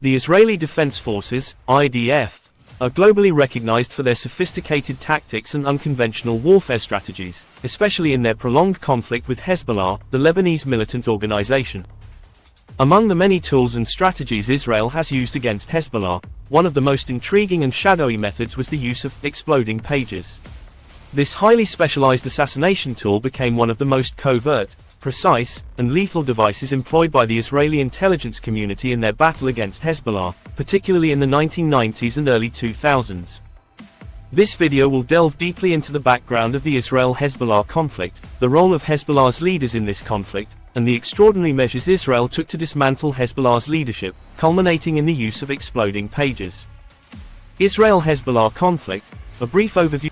The Israeli Defense Forces, IDF, are globally recognized for their sophisticated tactics and unconventional warfare strategies, especially in their prolonged conflict with Hezbollah, the Lebanese militant organization. Among the many tools and strategies Israel has used against Hezbollah, one of the most intriguing and shadowy methods was the use of exploding pages. This highly specialized assassination tool became one of the most covert, precise, and lethal devices employed by the Israeli intelligence community in their battle against Hezbollah, particularly in the 1990s and early 2000s. This video will delve deeply into the background of the Israel-Hezbollah conflict, the role of Hezbollah's leaders in this conflict, and the extraordinary measures Israel took to dismantle Hezbollah's leadership, culminating in the use of exploding pages. Israel-Hezbollah conflict, a brief overview.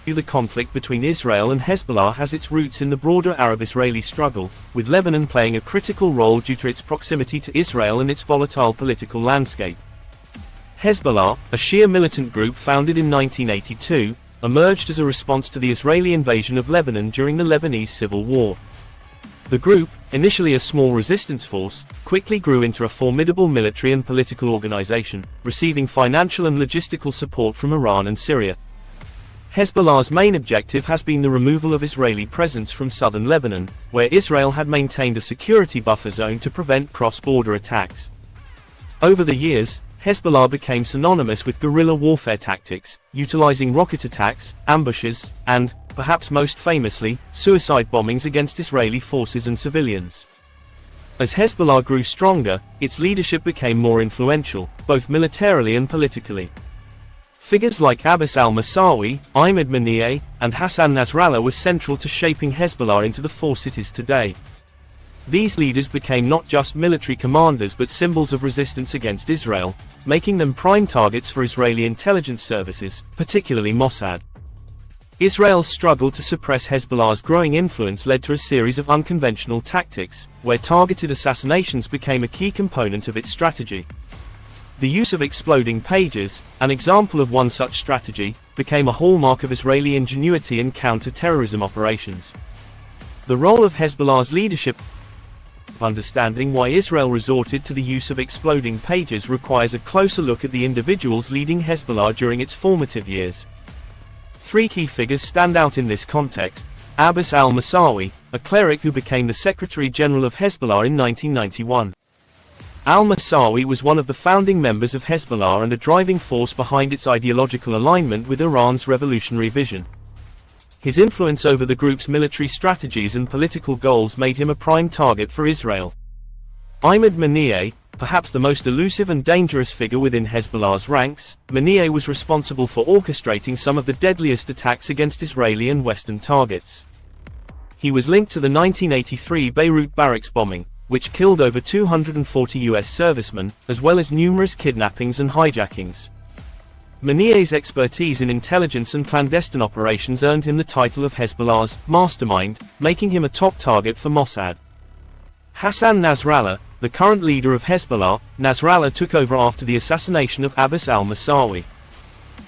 The conflict between Israel and Hezbollah has its roots in the broader Arab-Israeli struggle, with Lebanon playing a critical role due to its proximity to Israel and its volatile political landscape. Hezbollah, a Shia militant group founded in 1982, emerged as a response to the Israeli invasion of Lebanon during the Lebanese Civil War. The group, initially a small resistance force, quickly grew into a formidable military and political organization, receiving financial and logistical support from Iran and Syria. Hezbollah's main objective has been the removal of Israeli presence from southern Lebanon, where Israel had maintained a security buffer zone to prevent cross-border attacks. Over the years, Hezbollah became synonymous with guerrilla warfare tactics, utilizing rocket attacks, ambushes, and, perhaps most famously, suicide bombings against Israeli forces and civilians. As Hezbollah grew stronger, its leadership became more influential, both militarily and politically. Figures like Abbas al-Musawi, Imad Mughniyeh, and Hassan Nasrallah were central to shaping Hezbollah into the force it is today. These leaders became not just military commanders but symbols of resistance against Israel, making them prime targets for Israeli intelligence services, particularly Mossad. Israel's struggle to suppress Hezbollah's growing influence led to a series of unconventional tactics, where targeted assassinations became a key component of its strategy. The use of exploding pages, an example of one such strategy, became a hallmark of Israeli ingenuity in counter-terrorism operations. The role of Hezbollah's leadership. Understanding why Israel resorted to the use of exploding pages requires a closer look at the individuals leading Hezbollah during its formative years. Three key figures stand out in this context: Abbas al-Musawi, a cleric who became the Secretary General of Hezbollah in 1991. Al-Musawi was one of the founding members of Hezbollah and a driving force behind its ideological alignment with Iran's revolutionary vision. His influence over the group's military strategies and political goals made him a prime target for Israel. Imad Mughniyeh, perhaps the most elusive and dangerous figure within Hezbollah's ranks, Mughniyeh was responsible for orchestrating some of the deadliest attacks against Israeli and Western targets. He was linked to the 1983 Beirut barracks bombing, which killed over 240 US servicemen, as well as numerous kidnappings and hijackings. Mughniyeh's expertise in intelligence and clandestine operations earned him the title of Hezbollah's mastermind, making him a top target for Mossad. Hassan Nasrallah, the current leader of Hezbollah, Nasrallah took over after the assassination of Abbas al-Musawi.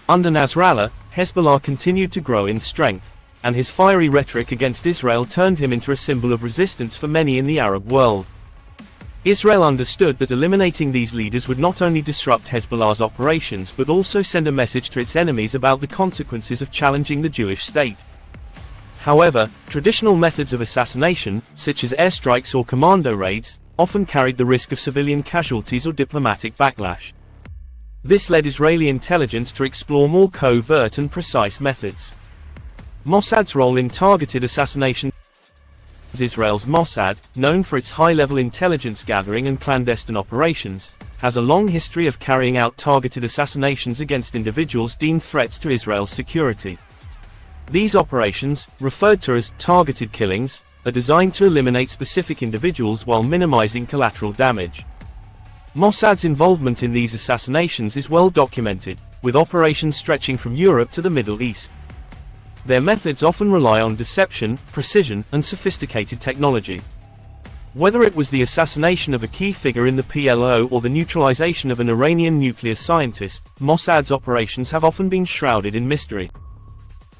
Under Nasrallah, Hezbollah continued to grow in strength, and his fiery rhetoric against Israel turned him into a symbol of resistance for many in the Arab world. Israel understood that eliminating these leaders would not only disrupt Hezbollah's operations but also send a message to its enemies about the consequences of challenging the Jewish state. However, traditional methods of assassination, such as airstrikes or commando raids, often carried the risk of civilian casualties or diplomatic backlash. This led Israeli intelligence to explore more covert and precise methods. Mossad's role in targeted assassination. Israel's Mossad, known for its high-level intelligence gathering and clandestine operations, has a long history of carrying out targeted assassinations against individuals deemed threats to Israel's security. These operations, referred to as targeted killings, are designed to eliminate specific individuals while minimizing collateral damage. Mossad's involvement in these assassinations is well documented, with operations stretching from Europe to the Middle East. Their methods often rely on deception, precision, and sophisticated technology. Whether it was the assassination of a key figure in the PLO or the neutralization of an Iranian nuclear scientist, Mossad's operations have often been shrouded in mystery.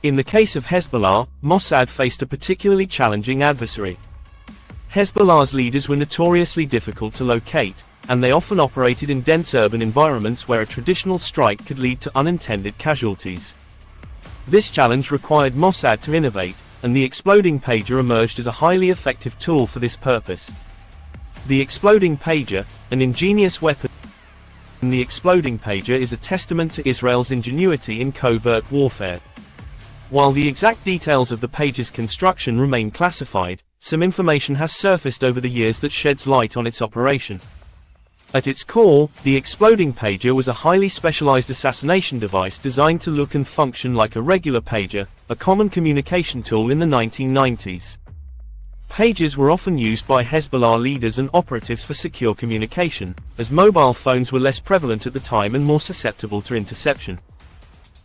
In the case of Hezbollah, Mossad faced a particularly challenging adversary. Hezbollah's leaders were notoriously difficult to locate, and they often operated in dense urban environments where a traditional strike could lead to unintended casualties. This challenge required Mossad to innovate, and the exploding pager emerged as a highly effective tool for this purpose. The exploding pager, an ingenious weapon. The exploding pager is a testament to Israel's ingenuity in covert warfare. While the exact details of the pager's construction remain classified, some information has surfaced over the years that sheds light on its operation. At its core, the exploding pager was a highly specialized assassination device designed to look and function like a regular pager, a common communication tool in the 1990s. Pagers were often used by Hezbollah leaders and operatives for secure communication, as mobile phones were less prevalent at the time and more susceptible to interception.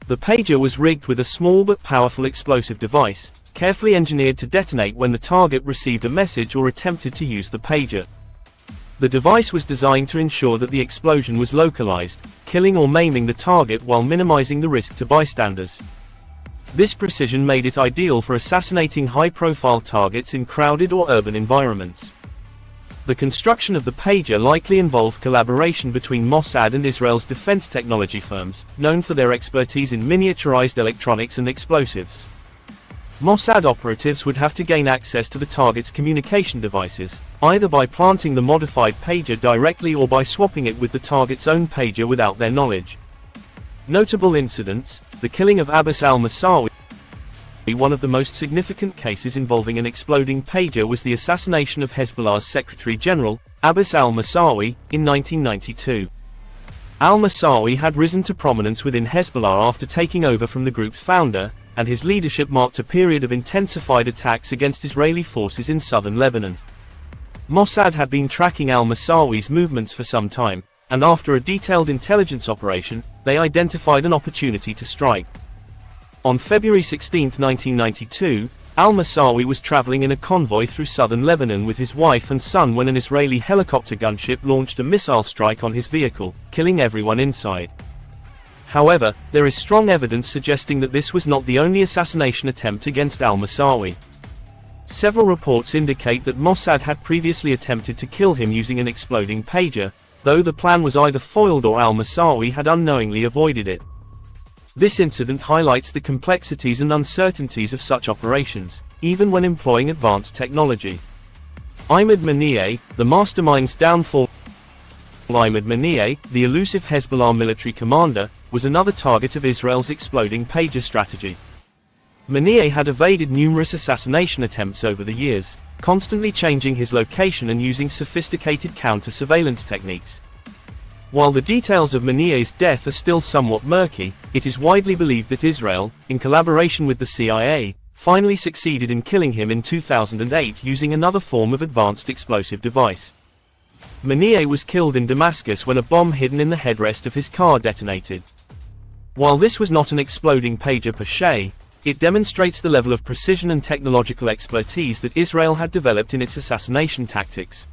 The pager was rigged with a small but powerful explosive device, carefully engineered to detonate when the target received a message or attempted to use the pager. The device was designed to ensure that the explosion was localized, killing or maiming the target while minimizing the risk to bystanders. This precision made it ideal for assassinating high-profile targets in crowded or urban environments. The construction of the pager likely involved collaboration between Mossad and Israel's defense technology firms, known for their expertise in miniaturized electronics and explosives. Mossad operatives would have to gain access to the target's communication devices, either by planting the modified pager directly or by swapping it with the target's own pager without their knowledge. Notable incidents: the killing of Abbas al-Musawi. One of the most significant cases involving an exploding pager was the assassination of Hezbollah's Secretary General, Abbas al-Musawi, in 1992. Al-Musawi had risen to prominence within Hezbollah after taking over from the group's founder, and his leadership marked a period of intensified attacks against Israeli forces in southern Lebanon. Mossad had been tracking al-Musawi's movements for some time, and after a detailed intelligence operation, they identified an opportunity to strike. On February 16, 1992, al-Musawi was traveling in a convoy through southern Lebanon with his wife and son when an Israeli helicopter gunship launched a missile strike on his vehicle, killing everyone inside. However, there is strong evidence suggesting that this was not the only assassination attempt against al-Musawi. Several reports indicate that Mossad had previously attempted to kill him using an exploding pager, though the plan was either foiled or al-Musawi had unknowingly avoided it. This incident highlights the complexities and uncertainties of such operations, even when employing advanced technology. Imad Mughniyeh, the mastermind's downfall. Imad Mughniyeh, the elusive Hezbollah military commander, was another target of Israel's exploding pager strategy. Mughniyeh had evaded numerous assassination attempts over the years, constantly changing his location and using sophisticated counter-surveillance techniques. While the details of Mughniyeh's death are still somewhat murky, it is widely believed that Israel, in collaboration with the CIA, finally succeeded in killing him in 2008 using another form of advanced explosive device. Mughniyeh was killed in Damascus when a bomb hidden in the headrest of his car detonated. While this was not an exploding pager per se, it demonstrates the level of precision and technological expertise that Israel had developed in its assassination tactics.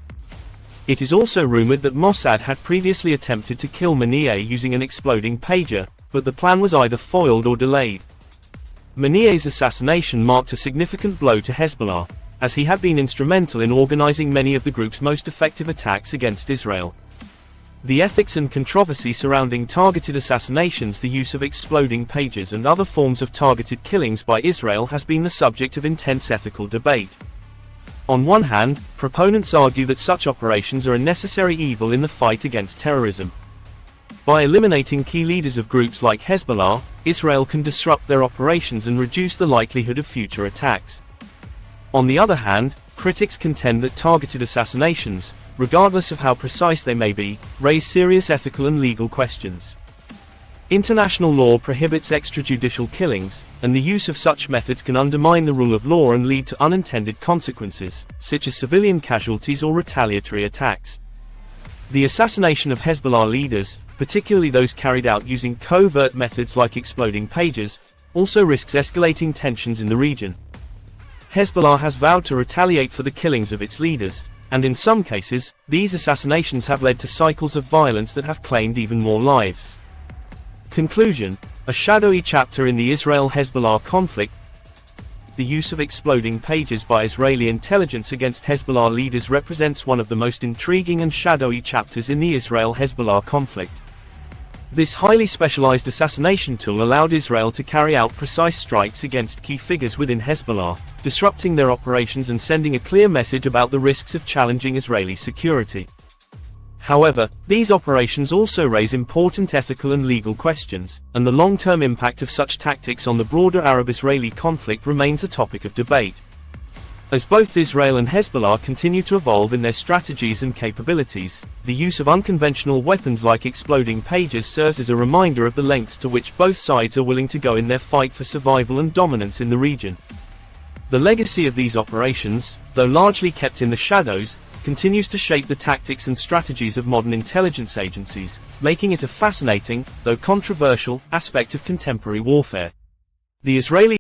It is also rumored that Mossad had previously attempted to kill Mughniyeh using an exploding pager, but the plan was either foiled or delayed. Mughniyeh's assassination marked a significant blow to Hezbollah, as he had been instrumental in organizing many of the group's most effective attacks against Israel. The ethics and controversy surrounding targeted assassinations, the use of exploding pagers and other forms of targeted killings by Israel has been the subject of intense ethical debate. On one hand, proponents argue that such operations are a necessary evil in the fight against terrorism. By eliminating key leaders of groups like Hezbollah, Israel can disrupt their operations and reduce the likelihood of future attacks. On the other hand, critics contend that targeted assassinations, regardless of how precise they may be, raise serious ethical and legal questions. International law prohibits extrajudicial killings, and the use of such methods can undermine the rule of law and lead to unintended consequences, such as civilian casualties or retaliatory attacks. The assassination of Hezbollah leaders, particularly those carried out using covert methods like exploding pagers, also risks escalating tensions in the region. Hezbollah has vowed to retaliate for the killings of its leaders, and in some cases, these assassinations have led to cycles of violence that have claimed even more lives. Conclusion: a shadowy chapter in the Israel-Hezbollah conflict. the use of exploding pages by Israeli intelligence against Hezbollah leaders represents one of the most intriguing and shadowy chapters in the Israel-Hezbollah conflict. This highly specialized assassination tool allowed Israel to carry out precise strikes against key figures within Hezbollah, disrupting their operations and sending a clear message about the risks of challenging Israeli security. However, these operations also raise important ethical and legal questions, and the long-term impact of such tactics on the broader Arab-Israeli conflict remains a topic of debate. As both Israel and Hezbollah continue to evolve in their strategies and capabilities, the use of unconventional weapons like exploding pages serves as a reminder of the lengths to which both sides are willing to go in their fight for survival and dominance in the region. The legacy of these operations, though largely kept in the shadows, continues to shape the tactics and strategies of modern intelligence agencies, making it a fascinating, though controversial, aspect of contemporary warfare. The Israeli